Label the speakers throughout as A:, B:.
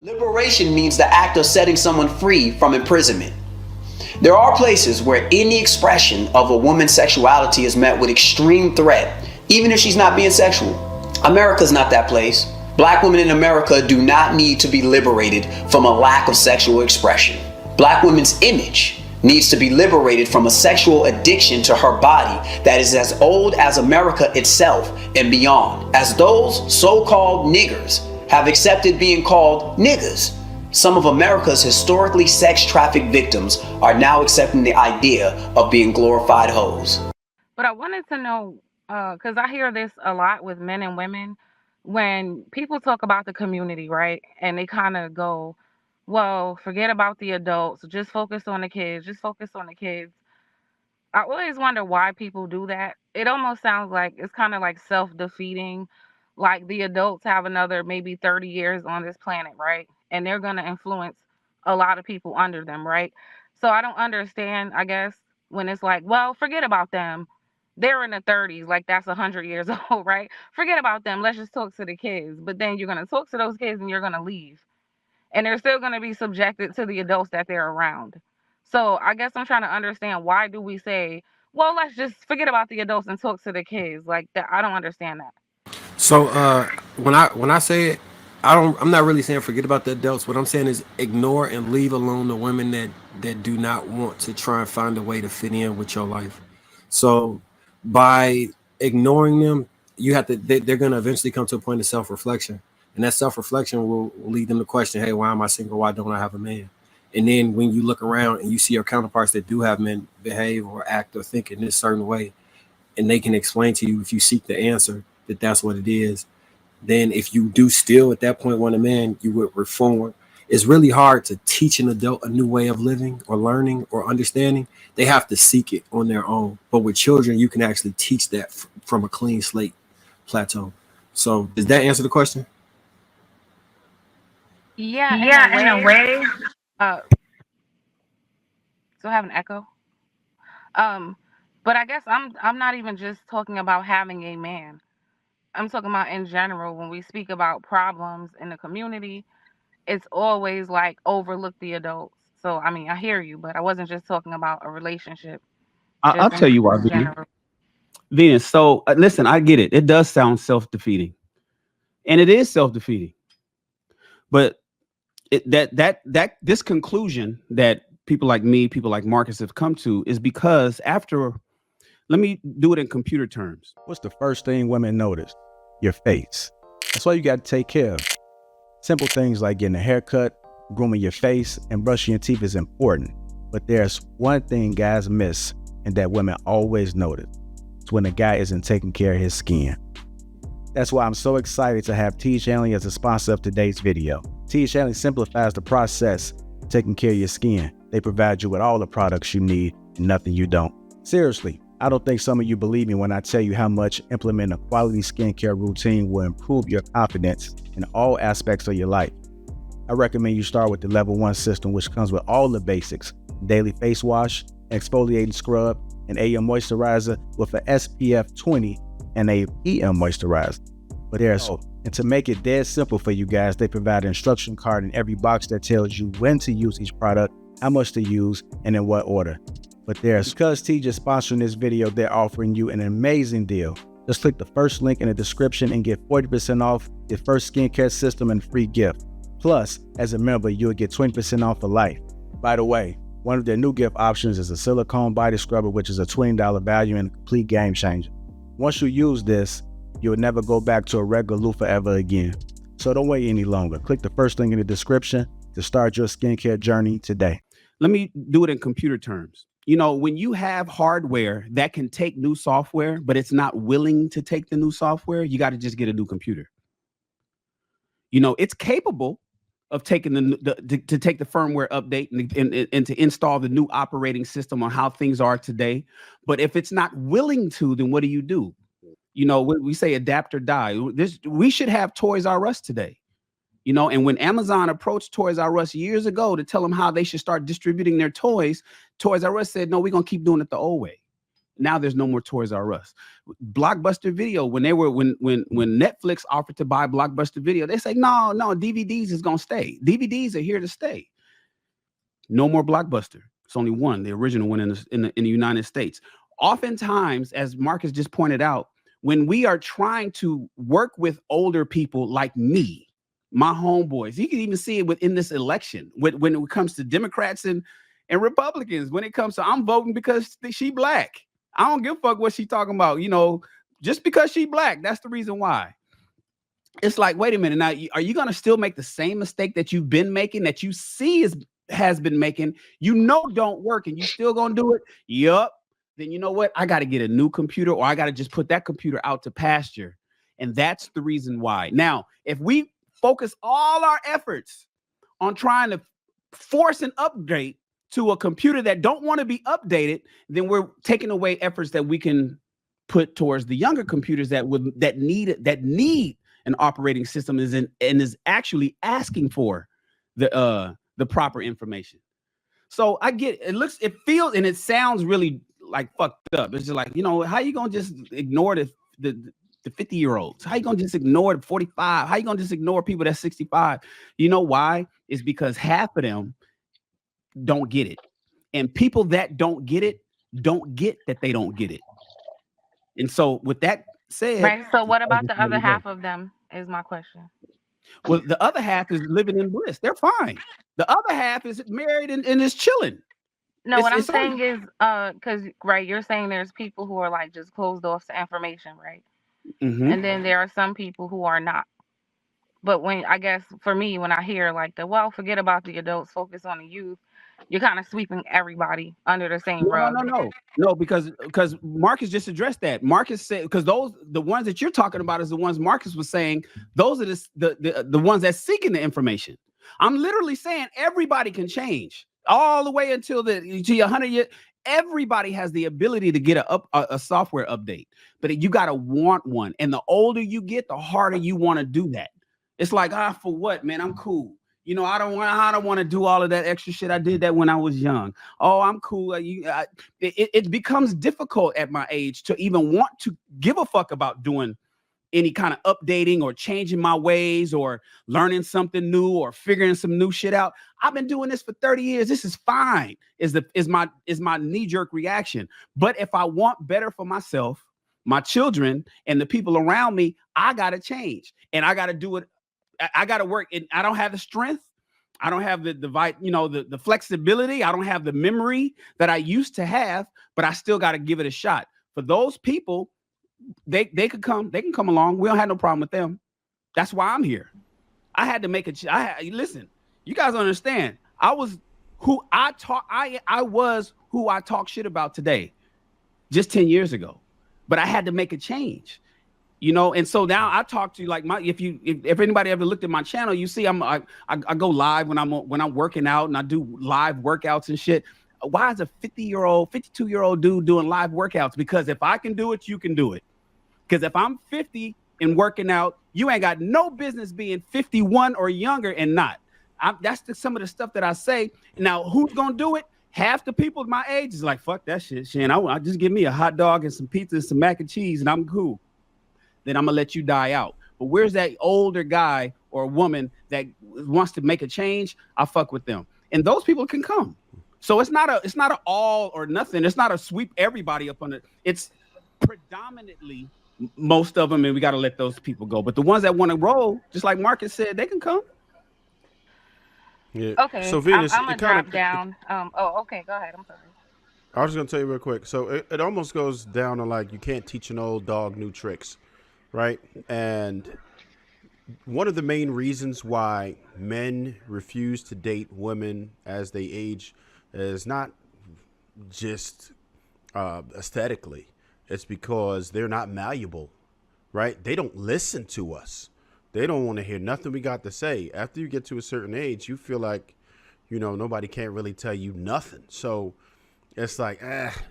A: Liberation means the act of setting someone free from imprisonment. There are places where any expression of a woman's sexuality is met with extreme threat, even if she's not being sexual. America's not that place. Black women in America do not need to be liberated from a lack of sexual expression. Black women's image needs to be liberated from a sexual addiction to her body that is as old as America itself and beyond, as those so-called niggers have accepted being called niggas. Some of America's historically sex-trafficked victims are now accepting the idea of being glorified hoes.
B: But I wanted to know, because I hear this a lot with men and women, when people talk about the community, right? And they kind of go, well, forget about the adults, just focus on the kids, just focus on the kids. I always wonder why people do that. It almost sounds like it's kind of like self-defeating. Like the adults have another maybe 30 years on this planet, right? And they're going to influence a lot of people under them, right? So I don't understand, I guess, when it's like, well, forget about them. They're in the 30s, like that's 100 years old, right? Forget about them. Let's just talk to the kids. But then you're going to talk to those kids and you're going to leave, and they're still going to be subjected to the adults that they're around. So I guess I'm trying to understand, why do we say, well, let's just forget about the adults and talk to the kids? Like that, I don't understand that.
C: So when I say it, I'm not really saying forget about the adults. What I'm saying is ignore and leave alone the women that do not want to try and find a way to fit in with your life. So by ignoring them, they're going to eventually come to a point of self-reflection, and that self-reflection will lead them to question, hey, why am I single? Why don't I have a man? And then when you look around and you see your counterparts that do have men behave or act or think in this certain way, and they can explain to you, if you seek the answer, that that's what it is, then if you do still at that point want a man, you would reform. It's really hard to teach an adult a new way of living or learning or understanding. They have to seek it on their own. But with children, you can actually teach that from a clean slate plateau. So does that answer the question?
B: Yeah, in a
D: Yeah, in a
B: way.
D: way.
B: Uh, so I have an echo. Um, but I guess I'm not even just talking about having a man. I'm talking about in general. When we speak about problems in the community, it's always like overlook the adults. So I mean, I hear you, but I wasn't just talking about a relationship,
E: I'll
B: just
E: tell you why,
B: in
E: Venus.
B: general.
E: Venus. So listen, I get it. It does sound self-defeating, and it is self-defeating. But this conclusion that people like me, people like Marcus have come to is because after, let me do it in computer terms.
F: What's the first thing women notice? Your face. That's why you got to take care of. Simple things like getting a haircut, grooming your face, and brushing your teeth is important. But there's one thing guys miss and that women always notice. It's when a guy isn't taking care of his skin. That's why I'm so excited to have T. Shanley as a sponsor of today's video. T. Shanley simplifies the process of taking care of your skin. They provide you with all the products you need and nothing you don't. Seriously, I don't think some of you believe me when I tell you how much implementing a quality skincare routine will improve your confidence in all aspects of your life. I recommend you start with the Level 1 system, which comes with all the basics: daily face wash, exfoliating scrub, an AM moisturizer with an SPF 20 and a PM moisturizer. But there's hope. And to make it dead simple for you guys, they provide an instruction card in every box that tells you when to use each product, how much to use, and in what order. But because T just sponsoring this video, they're offering you an amazing deal. Just click the first link in the description and get 40% off your first skincare system and free gift. Plus, as a member, you'll get 20% off for life. By the way, one of their new gift options is a silicone body scrubber, which is a $20 value and a complete game changer. Once you use this, you'll never go back to a regular loofah ever again. So don't wait any longer. Click the first link in the description to start your skincare journey today.
E: Let me do it in computer terms. You know, when you have hardware that can take new software, but it's not willing to take the new software, you got to just get a new computer. You know, it's capable of taking to take the firmware update and to install the new operating system on how things are today. But if it's not willing to, then what do? You know, we say adapt or die. We should have Toys R Us today. You know, and when Amazon approached Toys R Us years ago to tell them how they should start distributing their toys, Toys R Us said, no, we're going to keep doing it the old way. Now there's no more Toys R Us. Blockbuster Video, when Netflix offered to buy Blockbuster Video, they say, no, DVDs is going to stay. DVDs are here to stay. No more Blockbuster. It's only one, the original one in the United States. Oftentimes, as Marcus just pointed out, when we are trying to work with older people like me, my homeboys, you can even see it within this election when it comes to Democrats and Republicans. When it comes to, I'm voting because she black. I don't give a fuck what she talking about. Just because she black, that's the reason why. It's like, wait a minute. Now, are you going to still make the same mistake that you've been making, that you see has been making, don't work, and you still going to do it? Yup. Then you know what? I got to get a new computer, or I got to just put that computer out to pasture. And that's the reason why. Now, if we focus all our efforts on trying to force an upgrade to a computer that don't want to be updated, then we're taking away efforts that we can put towards the younger computers that need an operating system and is actually asking for the proper information. So I get it feels and it sounds really like fucked up. It's just like, how you gonna just ignore the 50-year-olds? How you gonna just ignore the 45? How you gonna just ignore people that's 65? You know why? It's because half of them don't get it. And people that don't get it don't get that they don't get it. And so with that said,
B: right. So what about the other half of them is my question.
E: Well, the other half is living in bliss. They're fine. The other half is married and is chilling.
B: No, what I'm saying is, because right, you're saying there's people who are like just closed off to information, right?
E: Mm-hmm.
B: And then there are some people who are not. But I guess for me, when I hear like forget about the adults, focus on the youth, you're kind of sweeping everybody under the same rug.
E: No, because Marcus just addressed that. Marcus said, because the ones that you're talking about is the ones Marcus was saying, those are the ones that's seeking the information. I'm literally saying everybody can change all the way until to 100 years. Everybody has the ability to get a software update, but you got to want one. And the older you get, the harder you want to do that. It's like, for what, man? I'm cool. I don't want to do all of that extra shit. I did that when I was young. Oh, I'm cool. It becomes difficult at my age to even want to give a fuck about doing any kind of updating or changing my ways or learning something new or figuring some new shit out. I've been doing this for 30 years. This is fine. Is my knee-jerk reaction. But if I want better for myself, my children, and the people around me, I gotta change. And I gotta do it. I gotta work. And I don't have the strength. I don't have the flexibility. I don't have the memory that I used to have, but I still gotta give it a shot. For those people, they can come along. We don't have no problem with them. That's why I'm here. I had to make listen, you guys don't understand. I was who I talk shit about today, just 10 years ago. But I had to make a change. And so now I talk to you like if anybody ever looked at my channel, you see I go live when I'm working out, and I do live workouts and shit. Why is a 52-year-old dude doing live workouts? Because if I can do it, you can do it. Because if I'm 50 and working out, you ain't got no business being 51 or younger and not. That's some of the stuff that I say. Now, who's gonna do it? Half the people my age is like, fuck that shit, Shan. I just give me a hot dog and some pizza and some mac and cheese, and I'm cool. Then I'm gonna let you die out. But where's that older guy or woman that wants to make a change? I fuck with them, and those people can come. So it's not a all or nothing. It's not a sweep everybody up on it. It's predominantly most of them, and we got to let those people go. But the ones that want to roll, just like Marcus said, they can come.
D: Yeah.
B: Okay.
D: So Venus,
B: I'm gonna drop down. Okay. Go ahead. I'm sorry.
D: I was just gonna tell you real quick. So it almost goes down to like you can't teach an old dog new tricks, right? And one of the main reasons why men refuse to date women as they age is not just aesthetically. It's because they're not malleable, right? They don't listen to us. They don't want to hear nothing we got to say. After you get to a certain age, you feel like, nobody can't really tell you nothing. So it's like,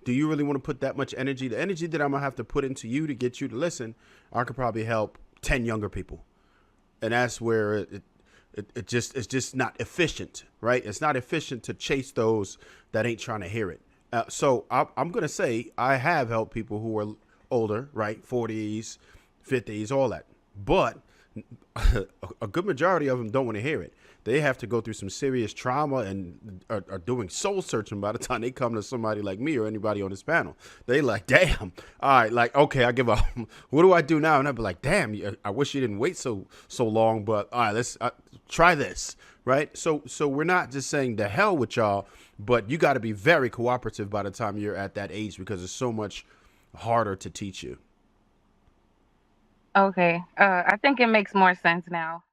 D: do you really want to put that much energy? The energy that I'm going to have to put into you to get you to listen, I could probably help 10 younger people. And that's where it's just not efficient, right? It's not efficient to chase those that ain't trying to hear it. So I'm gonna say I have helped people who are older, right, 40s, 50s, all that. But a good majority of them don't want to hear it. They have to go through some serious trauma and are doing soul searching by the time they come to somebody like me or anybody on this panel. They like, damn, all right, like, okay, I give up. What do I do now? And I'd be like, damn, I wish you didn't wait so long, but all right, let's try this, right? So we're not just saying the hell with y'all, but you got to be very cooperative by the time you're at that age because it's so much harder to teach you.
B: Okay. I think it makes more sense now.